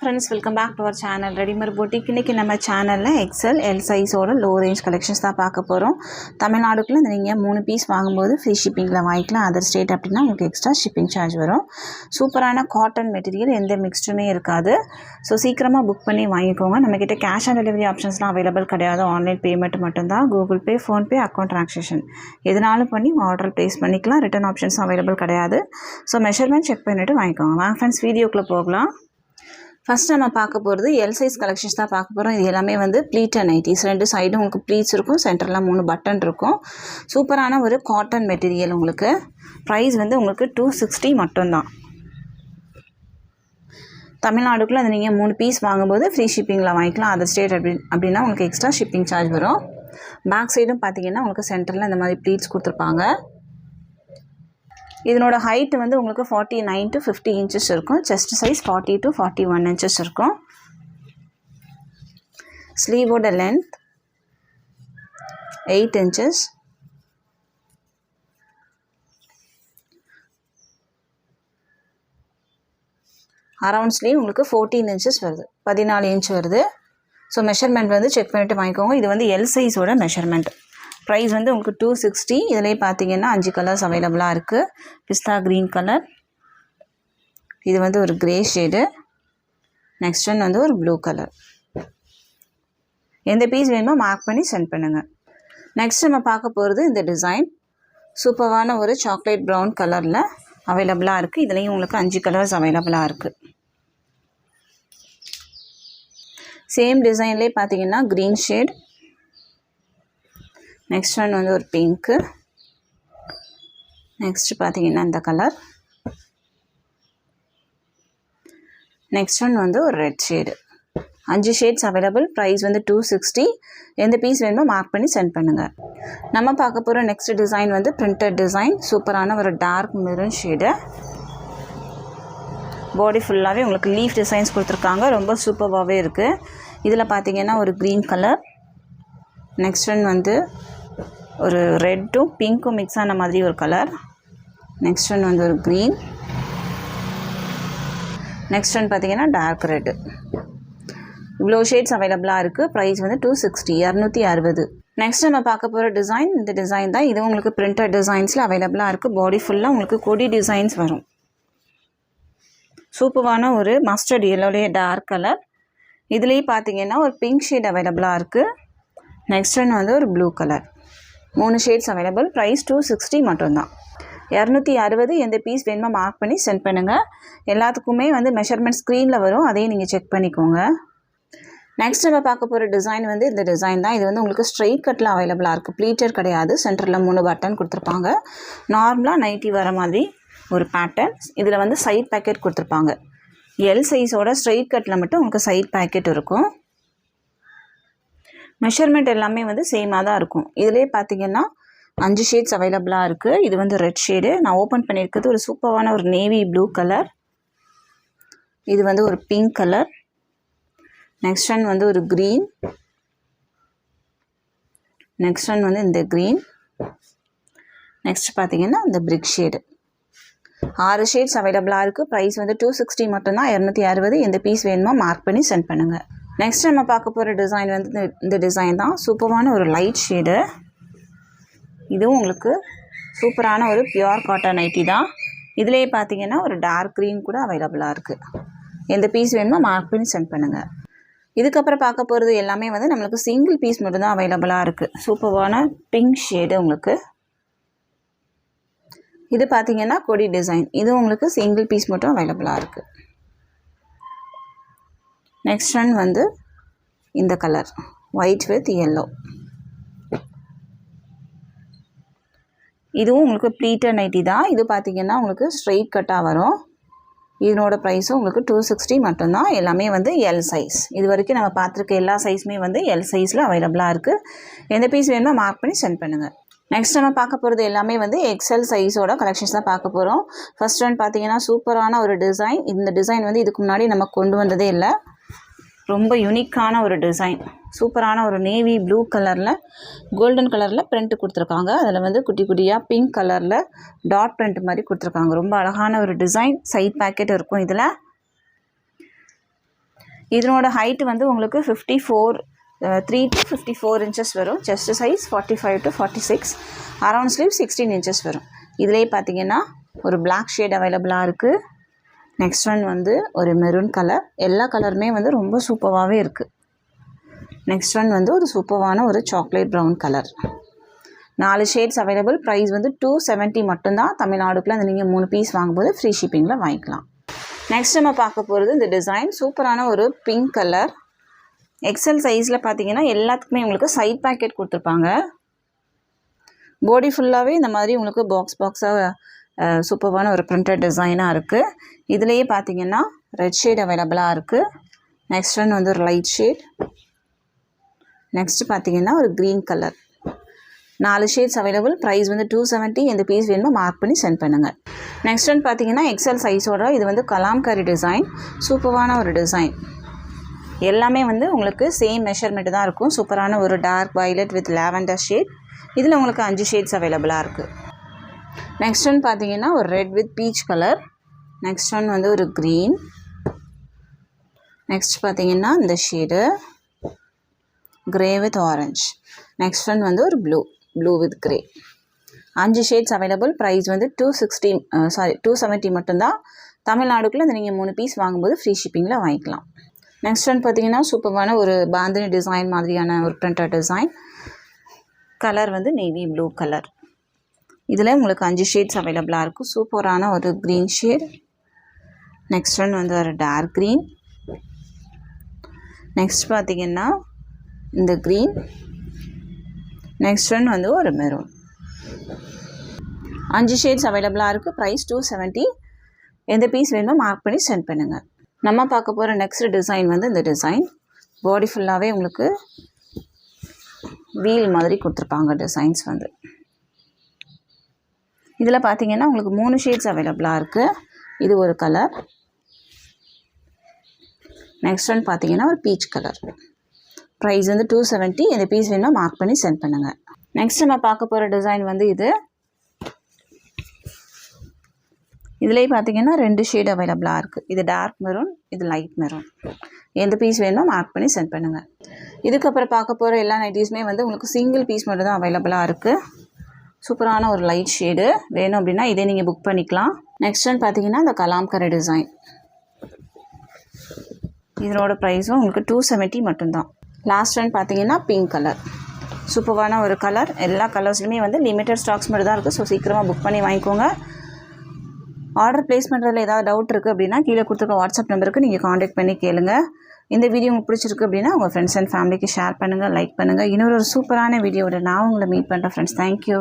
friends, welcome back to our channel Readymade Boutique. இன்னைக்கு நம்ம சேனல்ல XL L size ஓட low range collections தான் பார்க்க போறோம். தமிழ்நாடுக்குள்ள நீங்க 3 பீஸ் வாங்கும்போது free shippingல வாங்கிக்கலாம். அதர் ஸ்டேட் அப்படினா உங்களுக்கு எக்ஸ்ட்ரா shipping charge வரும். சூப்பரான காட்டன் மெட்டீரியல், எந்த மிக்ஸ்டுமே இருக்காது. சோ சீக்கிரமா புக் பண்ணி வாங்கிக்கோங்க. நம்ம கிட்ட cash on delivery optionsலாம் அவேilable கிடையாது. ஆன்லைன் பேமெண்ட் மட்டும் தான். Google Pay, Phone Pay, account transaction எதனாலும் பண்ணி ஆர்டர் பிளேஸ் பண்ணிக்கலாம். ரிட்டர்ன் ஆப்ஷன்ஸ் அவேilable கிடையாது. சோ மெஷர்மென்ட் செக் பண்ணிட்டு வாங்கிக்கோங்க. வாங்க फ्रेंड्स வீடியோக்குள்ள போகலாம். ஃபர்ஸ்ட் நம்ம பார்க்க போகிறது எல் சைஸ் கலெக்ஷன்ஸ் தான் பார்க்க போகிறோம். இது எல்லாமே வந்து ப்ளீட் அண்ட் நைட்டிஸ், ரெண்டு சைடும் உங்களுக்கு ப்ளீட்ஸ் இருக்கும், சென்டரில் 3 பட்டன் இருக்கும். சூப்பரான ஒரு காட்டன் மெட்டீரியல். உங்களுக்கு ப்ரைஸ் வந்து உங்களுக்கு 260 மட்டும்தான். தமிழ்நாடுக்குள்ளே அது நீங்கள் 3 பீஸ் வாங்கும்போது ஃப்ரீ ஷிப்பிங்கில் வாங்கிக்கலாம். அதர் ஸ்டேட் அப்படின்னா உங்களுக்கு எக்ஸ்ட்ரா ஷிப்பிங் சார்ஜ் வரும். பேக் சைடும் பார்த்தீங்கன்னா உங்களுக்கு சென்டரில் இந்த மாதிரி ப்ளீட்ஸ் கொடுத்துருப்பாங்க. இதனோட ஹைட் வந்து உங்களுக்கு 49 to 50 இன்ச்சஸ் இருக்கும். செஸ்ட் சைஸ் 40 to 41 இன்ச்சஸ் இருக்கும். ஸ்லீவோட லென்த் 8 இன்ச்சஸ். அரவுண்ட் ஸ்லீவ் உங்களுக்கு 14 இன்ச்சஸ் வருது, 14 இன்ச் வருது. ஸோ மெஷர்மெண்ட் வந்து செக் பண்ணிவிட்டு வாங்கிக்கோங்க. இது வந்து எல் சைஸோட மெஷர்மெண்ட். ப்ரைஸ் வந்து உங்களுக்கு 260. இதிலே பார்த்தீங்கன்னா 5 கலர்ஸ் அவைலபிளாக இருக்குது. பிஸ்தா க்ரீன் கலர், இது வந்து ஒரு க்ரே ஷேடு, நெக்ஸ்ட் ஒன் வந்து ஒரு ப்ளூ கலர். எந்த பீஸ் வேணுமோ மார்க் பண்ணி சென்ட் பண்ணுங்கள். நெக்ஸ்ட் நம்ம பார்க்க போகிறது இந்த டிசைன். சூப்பரான ஒரு சாக்லேட் ப்ரௌன் கலரில் அவைலபிளாக இருக்குது. இதுலேயும் உங்களுக்கு 5 கலர்ஸ் அவைலபிளாக இருக்குது. சேம் டிசைன்லேயே பார்த்தீங்கன்னா க்ரீன் ஷேட், நெக்ஸ்ட் ஒன் வந்து ஒரு பிங்க்கு, நெக்ஸ்ட் பார்த்தீங்கன்னா இந்த கலர், நெக்ஸ்ட் ஒன் வந்து ஒரு red shade. 5 shades available. Price வந்து 260. எந்த பீஸ் வேணுமோ மார்க் பண்ணி சென்ட் பண்ணுங்கள். நம்ம பார்க்க போகிற நெக்ஸ்ட் டிசைன் வந்து பிரிண்டட் டிசைன். சூப்பரான ஒரு டார்க் மெரூன் ஷேடு. பாடி ஃபுல்லாகவே உங்களுக்கு லீஃப் டிசைன்ஸ் கொடுத்துருக்காங்க. ரொம்ப சூப்பராகவே இருக்குது. இதில் பார்த்தீங்கன்னா ஒரு க்ரீன் கலர், நெக்ஸ்ட் ஒன் வந்து ஒரு ரெட்டும் பிங்க்கும் மிக்ஸ் ஆன மாதிரி ஒரு கலர், நெக்ஸ்ட் ஒன் வந்து ஒரு க்ரீன், நெக்ஸ்ட் ஒன் பார்த்தீங்கன்னா டார்க் ரெட்டு. இவ்வளோ ஷேட்ஸ் அவைலபிளாக இருக்குது. ப்ரைஸ் வந்து 260, 260. நெக்ஸ்ட் நம்ம பார்க்க போகிற டிசைன் இந்த டிசைன் தான். இது உங்களுக்கு பிரிண்டட் டிசைன்ஸில் அவைலபிளாக இருக்குது. பாடி ஃபுல்லாக உங்களுக்கு கொடி டிசைன்ஸ் வரும். சூப்பரான ஒரு மஸ்டர்ட் எல்லோடைய டார்க் கலர். இதுலேயே பார்த்தீங்கன்னா ஒரு பிங்க் ஷேட் அவைலபிளாக இருக்குது. நெக்ஸ்ட் ஒன் வந்து ஒரு blue colour. 3 shades available. Price 260 மட்டும்தான். 260. எந்த பீஸ் வேணுமோ மார்க் பண்ணி சென்ட் பண்ணுங்கள். எல்லாத்துக்குமே வந்து மெஷர்மெண்ட் ஸ்க்ரீனில் வரும், அதையும் நீங்கள் செக் பண்ணிக்கோங்க. நெக்ஸ்ட் நம்ம பார்க்க போகிற டிசைன் வந்து இந்த டிசைன் தான். இது வந்து உங்களுக்கு ஸ்ட்ரெயிட் கட்டில் அவைலபிளாக இருக்குது. ப்ளீட்டர் கிடையாது. சென்டரில் 3 பட்டன் கொடுத்துருப்பாங்க. நார்மலாக நைட்டி வர மாதிரி ஒரு பேட்டர்ன். இதில் வந்து சைட் பேக்கெட் கொடுத்துருப்பாங்க. எல் சைஸோட ஸ்ட்ரெயிட் கட்டில் மட்டும் உங்களுக்கு சைட் பேக்கெட் இருக்கும். மெஷர்மெண்ட் எல்லாமே வந்து சேமாக தான் இருக்கும். இதிலே பார்த்தீங்கன்னா 5 ஷேட்ஸ் அவைலபிளாக இருக்குது. இது வந்து ரெட் ஷேடு. நான் ஓப்பன் பண்ணியிருக்கிறது ஒரு சூப்பரான ஒரு நேவி ப்ளூ கலர். இது வந்து ஒரு பிங்க் கலர், நெக்ஸ்ட் ஒன் வந்து ஒரு க்ரீன், நெக்ஸ்ட் ஒன் வந்து இந்த க்ரீன், நெக்ஸ்ட் பார்த்தீங்கன்னா இந்த பிரிக் ஷேடு. 6 ஷேட்ஸ் அவைலபிளாக இருக்குது. ப்ரைஸ் வந்து 260 மட்டும்தான். 260. எந்த பீஸ் வேணுமோ மார்க் பண்ணி சென்ட் பண்ணுங்கள். நெக்ஸ்ட் நம்ம பார்க்க போகிற டிசைன் வந்து இந்த டிசைன் தான். சூப்பரான ஒரு லைட் ஷேடு. இதுவும் உங்களுக்கு சூப்பரான ஒரு பியூர் காட்டன் நைட்டி தான். இதிலேயே பார்த்தீங்கன்னா ஒரு டார்க் க்ரீன் கூட அவைலபிளாக இருக்குது. எந்த பீஸ் வேணுமோ மார்க் பண்ணி சென்ட் பண்ணுங்கள். இதுக்கப்புறம் பார்க்க போகிறது எல்லாமே வந்து நம்மளுக்கு சிங்கிள் பீஸ் மட்டும்தான் அவைலபிளாக இருக்குது. சூப்பரான பிங்க் ஷேடு உங்களுக்கு. இது பார்த்தீங்கன்னா கொடி டிசைன். இது உங்களுக்கு சிங்கிள் பீஸ் மட்டும் அவைலபிளாக இருக்குது. நெக்ஸ்ட் ஒன் வந்து இந்த கலர் ஒயிட் வித் yellow. இதுவும் உங்களுக்கு ப்ளீட்டர் நைட்டி தான். இது பார்த்தீங்கன்னா உங்களுக்கு ஸ்ட்ரெயிட் கட்டாக வரும். இதனோட ப்ரைஸும் உங்களுக்கு 260 மட்டும்தான். எல்லாமே வந்து எல் சைஸ். இது வரைக்கும் நம்ம பார்த்துருக்க எல்லா சைஸுமே வந்து எல் சைஸில் அவைலபிளாக இருக்குது. எந்த பீஸ் வேணுமோ மார்க் பண்ணி சென்ட் பண்ணுங்கள். நெக்ஸ்ட் நம்ம பார்க்க போகிறது எல்லாமே வந்து எக்ஸல் சைஸோட கலெக்ஷன்ஸ் தான் பார்க்க போகிறோம். ஃபர்ஸ்ட் ஒன் பார்த்தீங்கன்னா சூப்பரான ஒரு டிசைன். இந்த டிசைன் வந்து இதுக்கு முன்னாடி நம்ம கொண்டு வந்ததே இல்லை. ரொம்ப யூனிக்கான ஒரு டிசைன். சூப்பரான ஒரு நேவி ப்ளூ கலரில் கோல்டன் கலரில் பிரிண்ட் கொடுத்துருக்காங்க. அதில் வந்து குட்டி குட்டியாக பிங்க் கலரில் டாட் பிரிண்ட் மாதிரி கொடுத்துருக்காங்க. ரொம்ப அழகான ஒரு டிசைன். சைட் பேக்கெட் இருக்கும். இதில் இதனோட ஹைட் வந்து உங்களுக்கு 3 to 54 inches வரும். Chest size 45 to 46, around sleeve 16 inches வரும். இதிலே பார்த்தீங்கன்னா ஒரு பிளாக் ஷேட் அவைலபிளாக இருக்குது. நெக்ஸ்ட் ஒன் வந்து ஒரு மெரூன் கலர். எல்லா கலருமே வந்து ரொம்ப சூப்பராகவே இருக்குது. நெக்ஸ்ட் ஒன் வந்து ஒரு சூப்பரான ஒரு chocolate brown colour. 4 shades available. Price வந்து 270 மட்டும்தான். தமிழ்நாடுக்குள்ளே அந்த நீங்கள் 3 பீஸ் வாங்கும்போது ஃப்ரீ ஷிப்பிங்கில் வாங்கிக்கலாம். நெக்ஸ்ட் நம்ம பார்க்க போகிறது இந்த டிசைன் சூப்பரான ஒரு பிங்க் கலர். எக்ஸல் சைஸில் பார்த்தீங்கன்னா எல்லாத்துக்குமே உங்களுக்கு சைட் பேக்கெட் கொடுத்துருப்பாங்க. பாடி ஃபுல்லாகவே இந்த மாதிரி உங்களுக்கு பாக்ஸாக சூப்பரான ஒரு பிரிண்டட் டிசைனாக இருக்குது. இதுலேயே பார்த்தீங்கன்னா ரெட் ஷேட் அவைலபிளாக இருக்குது. நெக்ஸ்ட் ஒன் வந்து ஒரு லைட் ஷேட். நெக்ஸ்ட்டு பார்த்தீங்கன்னா ஒரு green colour. 4 shades available. Price வந்து 270. எந்த பீஸ் வேணுமோ மார்க் பண்ணி சென்ட் பண்ணுங்கள். நெக்ஸ்ட் ஒன் பார்த்தீங்கன்னா எக்ஸல் சைஸோட இது வந்து கலாம்கரி டிசைன். சூப்பரான ஒரு டிசைன். எல்லாமே வந்து உங்களுக்கு சேம் மெஷர்மெண்ட் தான் இருக்கும். சூப்பரான ஒரு dark violet with lavender shade. இதில் உங்களுக்கு 5 ஷேட்ஸ் அவைலபிளாக இருக்குது. நெக்ஸ்ட் ஒன் பார்த்தீங்கன்னா ஒரு red with peach colour. Next one வந்து ஒரு க்ரீன். நெக்ஸ்ட் பார்த்தீங்கன்னா இந்த shade grey with orange. Next one வந்து ஒரு blue with grey. 5 shades available. Price வந்து 270 மட்டும்தான். தமிழ்நாடுக்குள்ளே அந்த நீங்கள் 3 பீஸ் வாங்கும்போது ஃப்ரீ ஷிப்பிங்கில் வாங்கிக்கலாம். நெக்ஸ்ட் ஒன் பார்த்தீங்கன்னா சூப்பரான ஒரு பாந்தினி டிசைன் மாதிரியான ஒரு பிரிண்டட் டிசைன். கலர் வந்து நேவி ப்ளூ கலர். இதில் உங்களுக்கு 5 ஷேட்ஸ் அவைலபிளாக இருக்கும். சூப்பரான ஒரு க்ரீன் ஷேட். நெக்ஸ்ட் ஒன் வந்து ஒரு டார்க் க்ரீன். நெக்ஸ்ட் பார்த்தீங்கன்னா இந்த க்ரீன். நெக்ஸ்ட் ஒன் வந்து ஒரு மெரூன். 5 ஷேட்ஸ் அவைலபிளாக இருக்குது. ப்ரைஸ் 270. எந்த பீஸ் வேணுமோ மார்க் பண்ணி சென்ட் பண்ணுங்கள். நம்ம பார்க்க போகிற நெக்ஸ்ட் டிசைன் வந்து இந்த டிசைன். பாடி ஃபுல்லாகவே உங்களுக்கு வீல் மாதிரி கொடுத்துருப்பாங்க டிசைன்ஸ் வந்து. இதில் பார்த்தீங்கன்னா உங்களுக்கு 3 ஷேட்ஸ் அவைலபிளாக இருக்குது. இது ஒரு கலர். நெக்ஸ்ட் ஒன் பார்த்தீங்கன்னா ஒரு பீச் கலர். ப்ரைஸ் வந்து 270. எந்த பீஸ் வேணுமோ மார்க் பண்ணி சென்ட் பண்ணுங்கள். நெக்ஸ்ட் நம்ம பார்க்க போகிற டிசைன் வந்து இதுலேயே பார்த்தீங்கன்னா 2 ஷேட் அவைலபிளாக இருக்குது. இது டார்க் மெரூன், இது லைட் மெரூன். எந்த பீஸ் வேணுமோ மார்க் பண்ணி சென்ட் பண்ணுங்கள். இதுக்கப்புறம் பார்க்க போகிற எல்லா நைட்டிஸுமே வந்து உங்களுக்கு சிங்கிள் பீஸ் மட்டும் தான் அவைலபிளாக இருக்குது. சூப்பரான ஒரு லைட் ஷேடு. வேணும் அப்படின்னா இதே நீங்கள் புக் பண்ணிக்கலாம். நெக்ஸ்ட் ஒன் பார்த்தீங்கன்னா இந்த கலாம்கரி டிசைன். இதனோட ப்ரைஸும் உங்களுக்கு 270 மட்டும்தான். லாஸ்ட் ஒன் பார்த்தீங்கன்னா பிங்க் கலர். சூப்பரான ஒரு கலர். எல்லா கலர்ஸ்லையுமே வந்து லிமிட்டட் ஸ்டாக்ஸ் மட்டும் தான் இருக்குது. ஸோ சீக்கிரமாக புக் பண்ணி வாங்கிக்கோங்க. ஆர்டர் ப்ளேஸ் பண்ணுறதுல ஏதாவது டவுட் இருக்குது அப்படின்னா கீழே கொடுத்துருக்க வாட்ஸ்அப் நம்பருக்கு நீங்கள் காண்டாக்ட் பண்ணி கேளுங்க. இந்த வீடியோ உங்களுக்கு பிடிச்சிருக்கு அப்படின்னா உங்கள் ஃப்ரெண்ட்ஸ் அண்ட் ஃபேமிலிக்கு ஷேர் பண்ணுங்கள், லைக் பண்ணுங்கள். இன்னொரு சூப்பரான வீடியோவோட நான் உங்களை மீட் பண்ணுறேன் ஃப்ரெண்ட்ஸ். தேங்க்யூ.